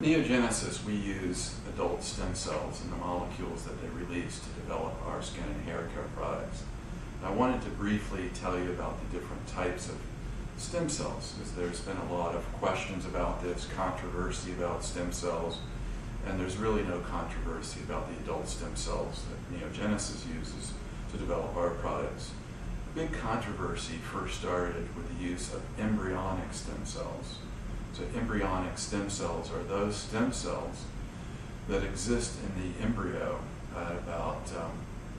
NeoGenesis, we use adult stem cells and the molecules that they release to develop our skin and hair care products. And I wanted to briefly tell you about the different types of stem cells, because there's been a lot of questions about this, controversy about stem cells, and there's really no controversy about the adult stem cells that NeoGenesis uses to develop our products. The big controversy first started with the use of embryonic stem cells. So embryonic stem cells are those stem cells that exist in the embryo at about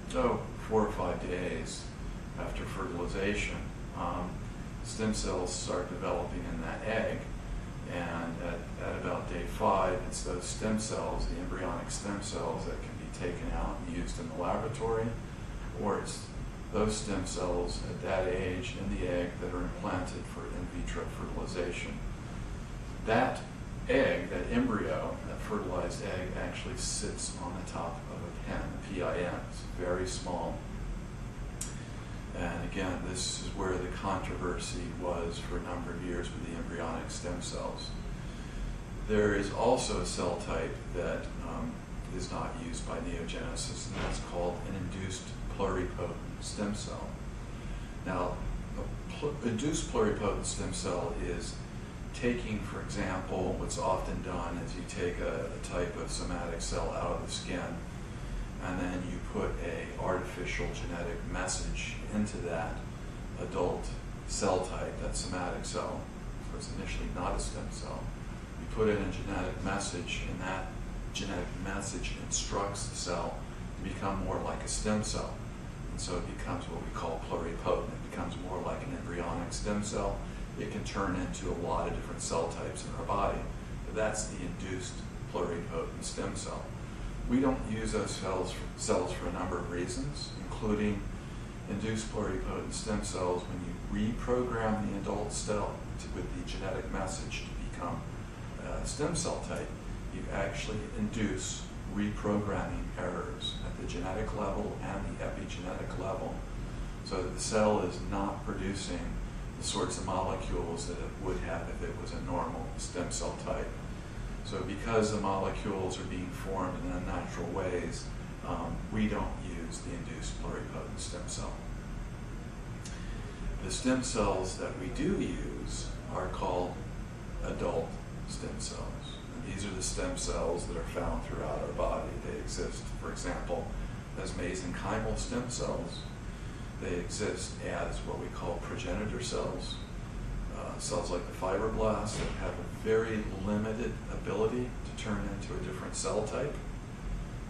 4 or 5 days after fertilization. Stem cells start developing in that egg, and at about day 5, it's those stem cells, the embryonic stem cells, that can be taken out and used in the laboratory, or it's those stem cells at that age in the egg that are implanted for in vitro fertilization. That egg, that embryo, that fertilized egg, actually sits on the top of a pin, a PIN. It's very small. And again, this is where the controversy was for a number of years with the embryonic stem cells. There is also a cell type that is not used by NeoGenesis, and that's called an induced pluripotent stem cell. Now, an induced pluripotent stem cell is taking, for example, what's often done is you take a type of somatic cell out of the skin, and then you put an artificial genetic message into that adult cell type, that somatic cell. So it's initially not a stem cell. You put in a genetic message, and that genetic message instructs the cell to become more like a stem cell. And so it becomes what we call pluripotent. It becomes more like an embryonic stem cell. It can turn into a lot of different cell types in our body. But that's the induced pluripotent stem cell. We don't use those cells for a number of reasons, including induced pluripotent stem cells. When you reprogram the adult cell with the genetic message to become a stem cell type, you actually induce reprogramming errors at the genetic level and the epigenetic level, so that the cell is not producing the sorts of molecules that it would have if it was a normal stem cell type. So because the molecules are being formed in unnatural ways, we don't use the induced pluripotent stem cell. The stem cells that we do use are called adult stem cells. And these are the stem cells that are found throughout our body. They exist, for example, as mesenchymal stem cells. They exist as what we call progenitor cells, cells like the fibroblasts that have a very limited ability to turn into a different cell type.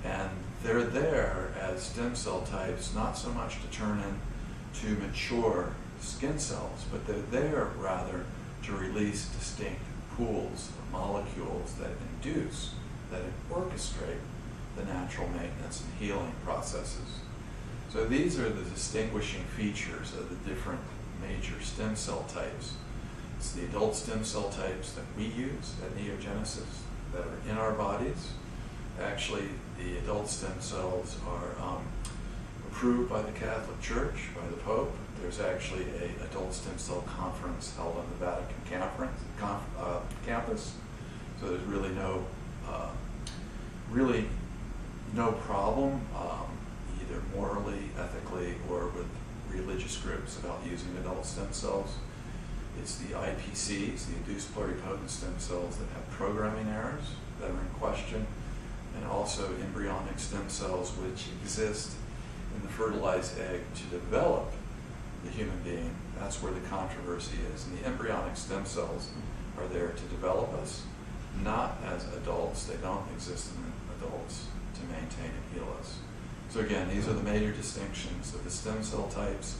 And they're there as stem cell types, not so much to turn into mature skin cells, but they're there rather to release distinct pools of molecules that induce, that orchestrate the natural maintenance and healing processes. So these are the distinguishing features of the different major stem cell types. It's the adult stem cell types that we use at NeoGenesis that are in our bodies. Actually, the adult stem cells are approved by the Catholic Church, by the Pope. There's actually an adult stem cell conference held on the Vatican campus. So there's really no problem, either morally, ethically, or with religious groups about using adult stem cells. It's the IPCs, the induced pluripotent stem cells, that have programming errors that are in question, and also embryonic stem cells, which exist in the fertilized egg to develop the human being. That's where the controversy is. And the embryonic stem cells are there to develop us, not as adults. They don't exist in adults to maintain and heal us. So again, these are the major distinctions of the stem cell types,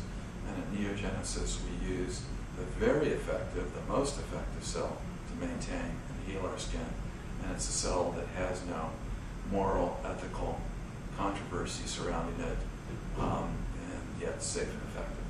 and at NeoGenesis we use the very effective, the most effective cell to maintain and heal our skin, and it's a cell that has no moral, ethical controversy surrounding it, and yet safe and effective.